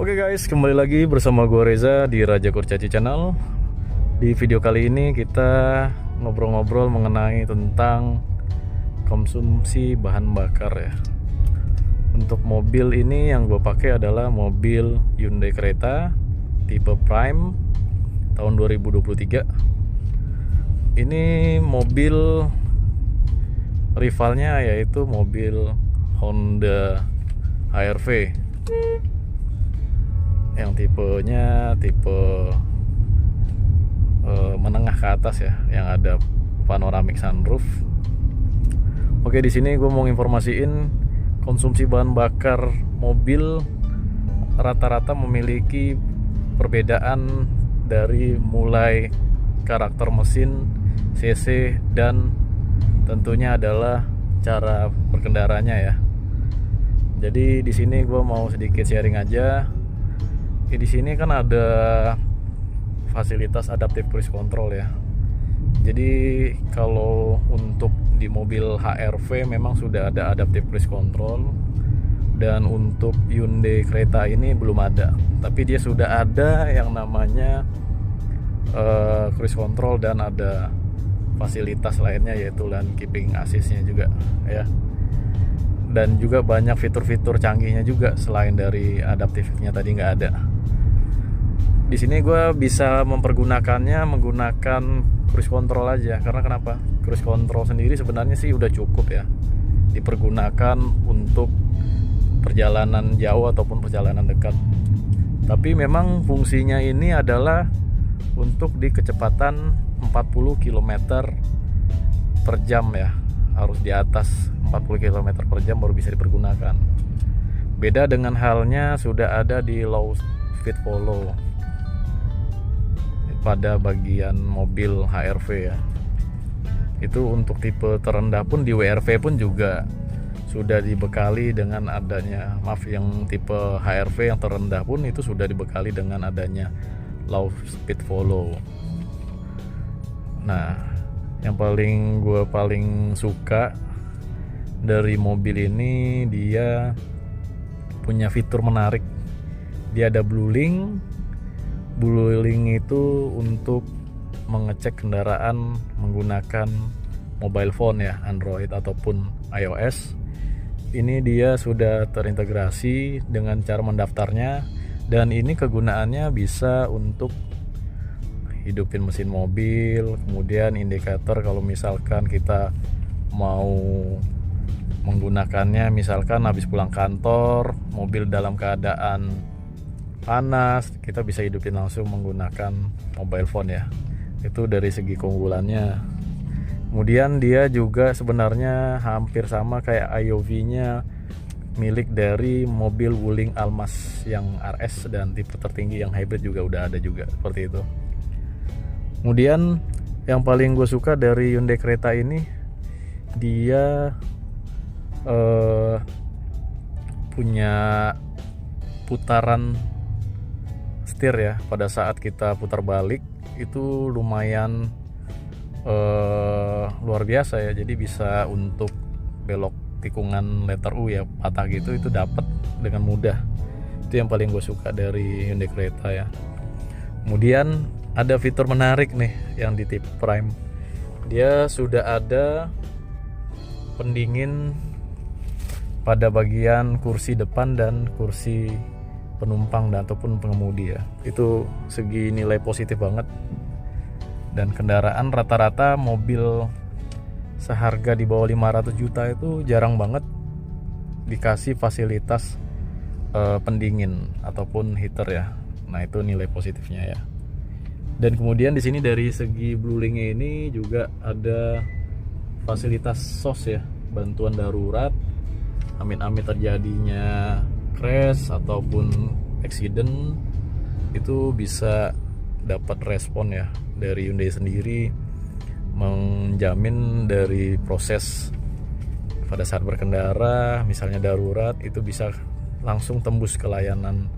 Oke guys, kembali lagi bersama gue Reza di Raja Kurcaci Channel. Di video kali ini kita ngobrol-ngobrol mengenai tentang konsumsi bahan bakar ya. Untuk mobil ini yang gue pakai adalah mobil Hyundai Creta tipe Prime tahun 2023. Ini mobil rivalnya yaitu mobil Honda HR-V yang tipenya menengah ke atas ya, yang ada panoramic sunroof. Oke, di sini gue mau informasiin konsumsi bahan bakar mobil rata-rata memiliki perbedaan dari mulai karakter mesin, cc, dan tentunya adalah cara berkendaranya ya. Jadi di sini gue mau sedikit sharing aja. Di sini kan ada fasilitas adaptive cruise control ya. Jadi kalau untuk di mobil HR-V memang sudah ada adaptive cruise control, dan untuk Hyundai Creta ini belum ada. Tapi dia sudah ada yang namanya cruise control dan ada fasilitas lainnya yaitu lane keeping assist-nya juga ya. Dan juga banyak fitur-fitur canggihnya juga selain dari adaptifnya tadi nggak ada. Di sini gue bisa mempergunakannya menggunakan cruise control aja. Karena kenapa? Cruise control sendiri sebenarnya sih udah cukup ya, dipergunakan untuk perjalanan jauh ataupun perjalanan dekat. Tapi memang fungsinya ini adalah untuk di kecepatan 40 km per jam ya. Harus di atas 40 km per jam baru bisa dipergunakan. Beda dengan halnya sudah ada di low speed follow pada bagian mobil HR-V ya. Itu untuk tipe terendah pun di WR-V pun juga sudah dibekali dengan adanya, yang tipe HR-V yang terendah pun itu sudah dibekali dengan adanya low speed follow. Nah, yang gue paling suka dari mobil ini, dia punya fitur menarik. Dia ada Blue Link. Blue Link itu untuk mengecek kendaraan menggunakan mobile phone ya, Android ataupun iOS. Ini dia sudah terintegrasi dengan cara mendaftarnya, dan ini kegunaannya bisa untuk hidupin mesin mobil, kemudian indikator kalau misalkan kita mau menggunakannya, misalkan habis pulang kantor, mobil dalam keadaan panas, kita bisa hidupin langsung menggunakan mobile phone ya. Itu dari segi keunggulannya. Kemudian dia juga sebenarnya hampir sama kayak IOV-nya milik dari mobil Wuling Almas yang RS, dan tipe tertinggi yang hybrid juga udah ada juga seperti itu. Kemudian yang paling gue suka dari Hyundai Creta ini, dia punya putaran setir ya. Pada saat kita putar balik itu lumayan luar biasa ya. Jadi bisa untuk belok tikungan letter U ya, patah gitu, itu dapat dengan mudah. Itu yang paling gue suka dari Hyundai Creta ya. Kemudian ada fitur menarik nih yang di tipe Prime. Dia sudah ada pendingin pada bagian kursi depan dan kursi penumpang dan ataupun pengemudi ya. Itu segi nilai positif banget. Dan kendaraan rata-rata mobil seharga di bawah 500 juta itu jarang banget dikasih fasilitas pendingin ataupun heater ya. Nah, itu nilai positifnya ya. Dan kemudian di sini dari segi Blue Link ini juga ada fasilitas SOS ya, bantuan darurat. Amit-amit terjadinya crash ataupun accident, itu bisa dapat respon ya dari Hyundai sendiri, menjamin dari proses pada saat berkendara, misalnya darurat, itu bisa langsung tembus ke layanan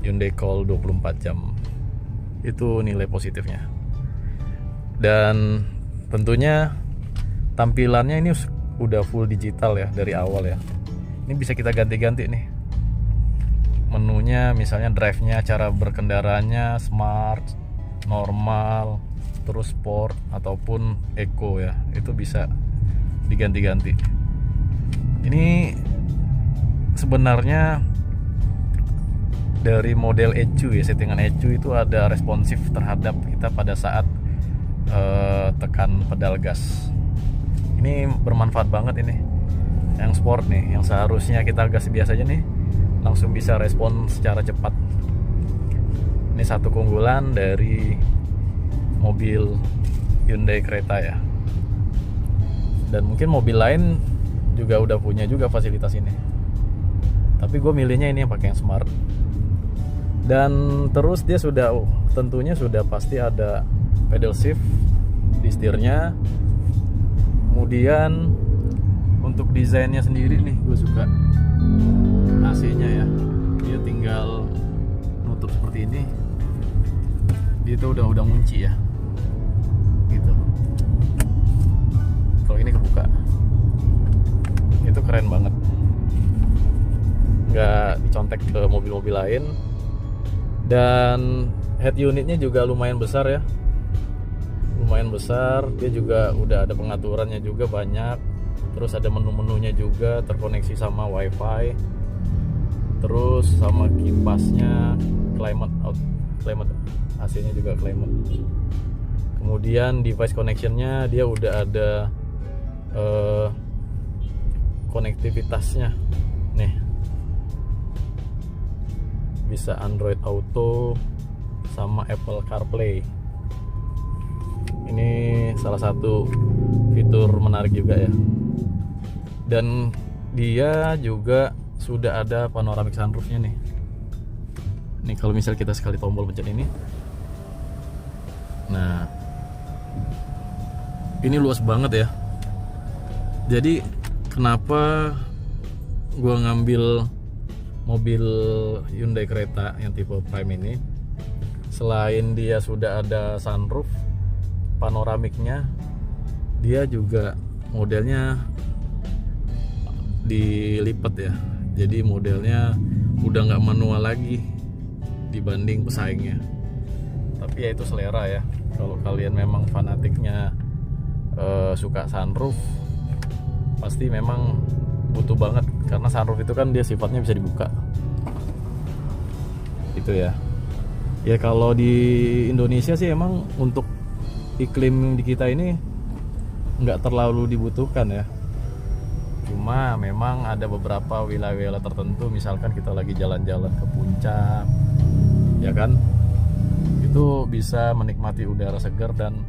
Hyundai Call 24 jam. Itu nilai positifnya. Dan tentunya tampilannya ini udah full digital ya dari awal ya. Ini bisa kita ganti-ganti nih. menunya, misalnya drive-nya, cara berkendaranya smart, normal, terus sport ataupun eco ya, itu bisa diganti-ganti. Ini sebenarnya dari model ECU ya, settingan ECU itu ada responsif terhadap kita pada saat tekan pedal gas. Ini bermanfaat banget ini. Yang sport nih, yang seharusnya kita gas biasa aja nih, langsung bisa respon secara cepat. Ini satu keunggulan dari mobil Hyundai Creta ya. Dan mungkin mobil lain juga udah punya juga fasilitas ini. Tapi gue milihnya ini yang pakai yang smart. Dan terus dia sudah tentunya sudah pasti ada pedal shift di setirnya. Kemudian untuk desainnya sendiri nih, gue suka AC-nya ya. Dia tinggal nutup seperti ini. Dia tuh udah ngunci ya. Gitu. Kalau ini kebuka. Itu keren banget. Nggak dicontek ke mobil-mobil lain. Dan head unitnya juga lumayan besar ya. Lumayan besar. Dia juga udah ada pengaturannya juga banyak. Terus ada menu-menunya juga, terkoneksi sama wifi. Terus sama kipasnya, climate AC-nya juga climate. Kemudian device connectionnya dia udah ada konektivitasnya nih, bisa Android Auto sama Apple CarPlay. Ini salah satu fitur menarik juga ya. Dan dia juga sudah ada panoramic sunroofnya nih. Nih kalau misal kita sekali tombol pencet ini, nah ini luas banget ya. Jadi kenapa gua ngambil mobil Hyundai Creta yang tipe Prime ini, selain dia sudah ada sunroof, panoramiknya, dia juga modelnya dilipat ya. Jadi modelnya udah nggak manual lagi dibanding pesaingnya. Tapi ya itu selera ya. Kalau kalian memang fanatiknya suka sunroof, pasti memang butuh banget, karena sunroof itu kan dia sifatnya bisa dibuka. Itu ya. Ya kalau di Indonesia sih emang untuk iklim di kita ini nggak terlalu dibutuhkan ya. Cuma memang ada beberapa wilayah-wilayah tertentu, misalkan kita lagi jalan-jalan ke puncak, ya kan, itu bisa menikmati udara segar dan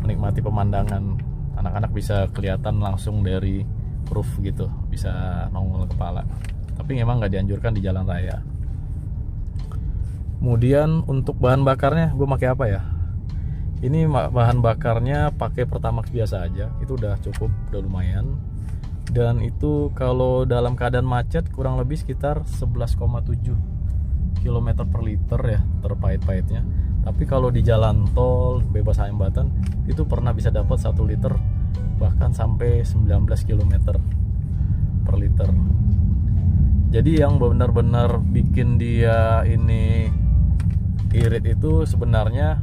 menikmati pemandangan. Anak-anak bisa kelihatan langsung dari roof gitu, bisa nongol kepala. Tapi memang nggak dianjurkan di jalan raya. Kemudian untuk bahan bakarnya, gue pakai apa ya? Ini bahan bakarnya pakai Pertamax biasa aja, itu udah cukup, udah lumayan. Dan itu kalau dalam keadaan macet kurang lebih sekitar 11,7 km per liter ya terpahit-pahitnya. Tapi kalau di jalan tol bebas hambatan itu pernah bisa dapat 1 liter, bahkan sampai 19 km per liter. Jadi yang benar-benar bikin dia ini irit itu sebenarnya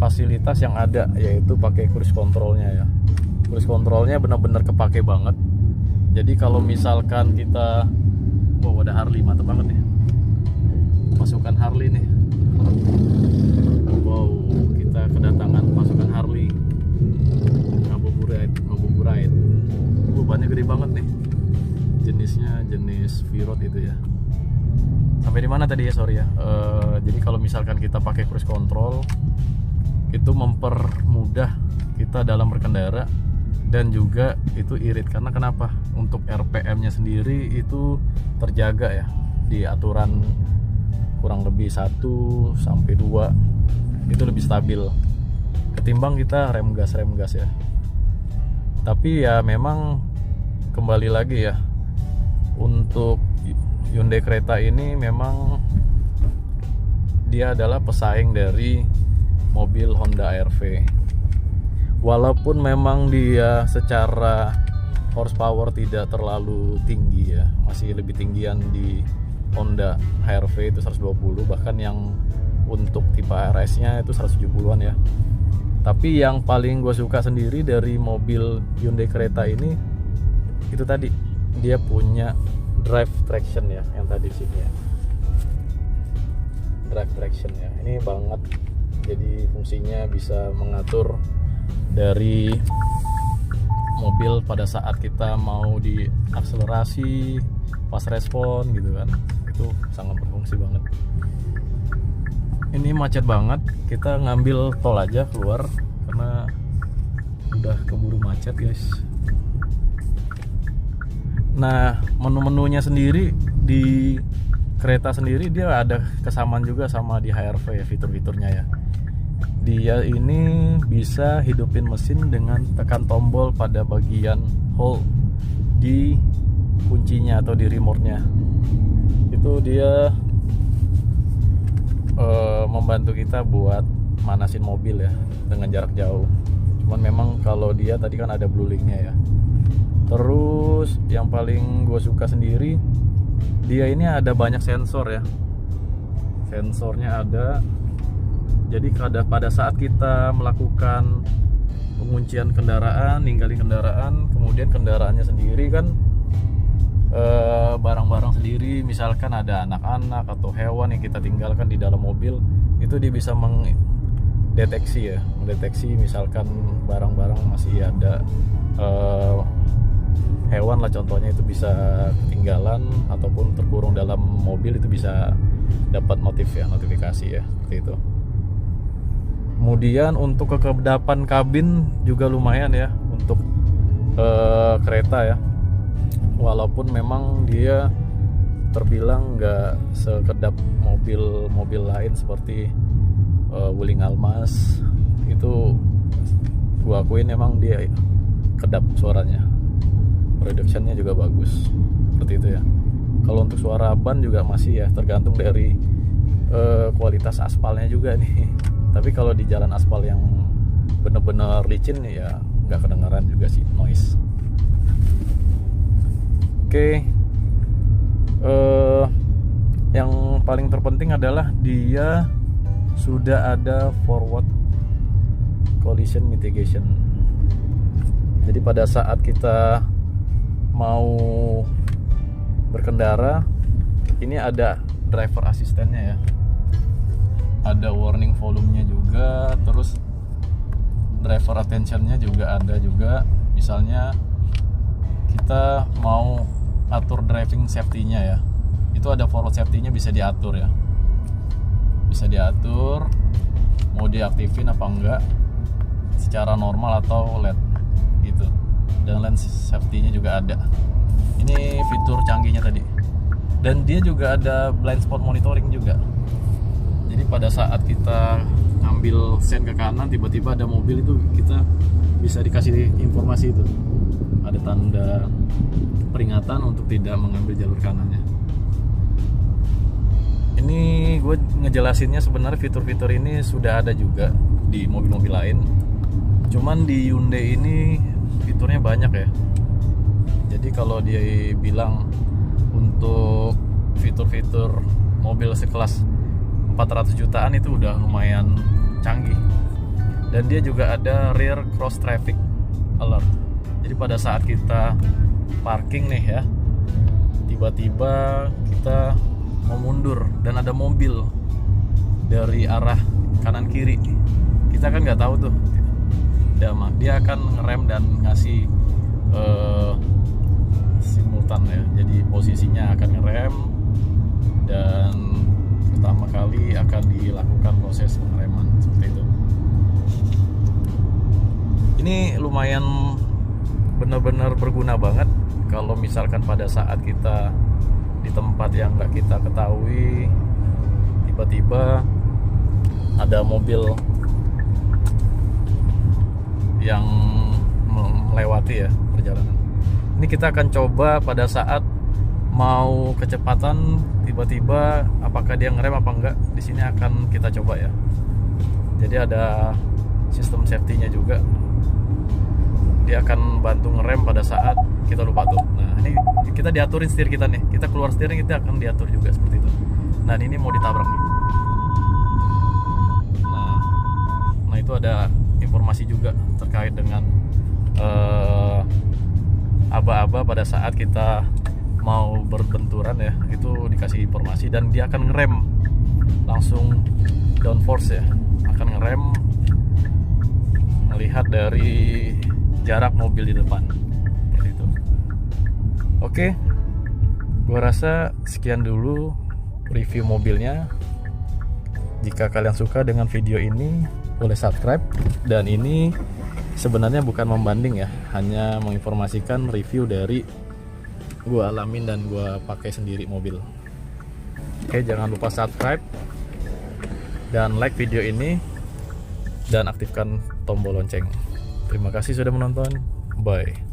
fasilitas yang ada, yaitu pakai cruise controlnya ya. Cruise controlnya benar-benar kepake banget. Jadi kalau misalkan kita, wow ada Harley, mantap banget nih, pasukan Harley nih. Wow, kita kedatangan pasukan Harley Ngabuburait. Bannya gede banget nih. Jenisnya jenis V-Road itu ya. Sampai di mana tadi ya, sorry ya. Jadi kalau misalkan kita pakai cruise control, itu mempermudah kita dalam berkendara. Dan juga itu irit, karena kenapa? Untuk RPM-nya sendiri itu terjaga ya, di aturan kurang lebih 1 sampai 2, itu lebih stabil ketimbang kita rem gas ya. Tapi ya memang kembali lagi ya, untuk Hyundai Creta ini memang dia adalah pesaing dari mobil Honda HR-V. Walaupun memang dia secara horsepower tidak terlalu tinggi ya, masih lebih tinggian di Honda HR-V itu 120, bahkan yang untuk tipe RS-nya itu 170-an ya. Tapi yang paling gue suka sendiri dari mobil Hyundai Creta ini itu tadi, dia punya drive traction ya, yang tadi sini ya, drive traction ya, ini banget. Jadi fungsinya bisa mengatur dari mobil pada saat kita mau diakselerasi, pas respon gitu kan, itu sangat berfungsi banget. Ini macet banget, kita ngambil tol aja keluar karena udah keburu macet guys. Nah, menu-menunya sendiri di kereta sendiri dia ada kesamaan juga sama di HR-V ya, fitur-fiturnya ya. Dia ini bisa hidupin mesin dengan tekan tombol pada bagian hold di kuncinya atau di remote-nya. Itu dia membantu kita buat manasin mobil ya dengan jarak jauh. Cuman memang kalau dia tadi kan ada blue link-nya ya. Terus yang paling gue suka sendiri, dia ini ada banyak sensor ya. Sensornya ada. Jadi pada saat kita melakukan penguncian kendaraan, ninggalin kendaraan, kemudian kendaraannya sendiri kan barang-barang sendiri, misalkan ada anak-anak atau hewan yang kita tinggalkan di dalam mobil, itu dia bisa mendeteksi ya, mendeteksi misalkan barang-barang masih ada hewan lah contohnya, itu bisa ketinggalan ataupun terkurung dalam mobil, itu bisa dapat notifikasi ya, seperti itu. Kemudian untuk kekedapan kabin juga lumayan ya untuk kereta ya. Walaupun memang dia terbilang nggak sekedap mobil-mobil lain seperti Wuling Almas, itu gua akuin emang dia kedap suaranya, reductionnya juga bagus seperti itu ya. Kalau untuk suara ban juga masih ya tergantung dari kualitas aspalnya juga nih. Tapi kalau di jalan aspal yang bener-bener licin ya nggak kedengaran juga sih noise. Oke, yang paling terpenting adalah dia sudah ada forward collision mitigation. Jadi pada saat kita mau berkendara, ini ada driver asistennya ya, ada warning volumenya juga, terus driver attentionnya juga ada juga. Misalnya kita mau atur driving safety-nya ya, itu ada forward safety-nya bisa diatur ya, bisa diatur mau diaktifin apa enggak secara normal atau LED gitu, dan lane safety-nya juga ada. Ini fitur canggihnya tadi, dan dia juga ada blind spot monitoring juga. Jadi pada saat kita ngambil sen ke kanan, tiba-tiba ada mobil, itu kita bisa dikasih informasi itu, ada tanda peringatan untuk tidak mengambil jalur kanannya. Ini gue ngejelasinnya sebenarnya fitur-fitur ini sudah ada juga di mobil-mobil lain, cuman di Hyundai ini fiturnya banyak ya. Jadi kalau dia bilang untuk fitur-fitur mobil sekelas 400 jutaan itu udah lumayan canggih. Dan dia juga ada rear cross traffic alert. Jadi pada saat kita parking nih ya, tiba-tiba kita mau mundur dan ada mobil dari arah kanan kiri, kita kan nggak tahu tuh, dia akan ngerem dan ngasih simultan ya. Jadi posisinya akan ngerem dan pertama kali akan dilakukan proses pengereman seperti itu. Ini lumayan benar-benar berguna banget kalau misalkan pada saat kita di tempat yang nggak kita ketahui, tiba-tiba ada mobil yang melewati ya perjalanan. Ini kita akan coba pada saat mau kecepatan, tiba-tiba apakah dia ngerem apa enggak. Di sini akan kita coba ya. Jadi ada sistem safety-nya juga. Dia akan bantu ngerem pada saat kita lupa tuh. Nah, ini kita diaturin setir kita nih, kita keluar steering kita akan diatur juga seperti itu. Nah ini mau ditabrak nih. Nah itu ada informasi juga terkait dengan aba-aba pada saat kita mau berbenturan ya, itu dikasih informasi dan dia akan ngerem langsung downforce ya, akan ngerem melihat dari jarak mobil di depan seperti itu. Oke, gua rasa sekian dulu review mobilnya. Jika kalian suka dengan video ini, boleh subscribe. Dan ini sebenarnya bukan membanding ya, hanya menginformasikan review dari gua alamin dan gua pakai sendiri mobil. Oke, jangan lupa subscribe dan like video ini dan aktifkan tombol lonceng. Terima kasih sudah menonton. Bye.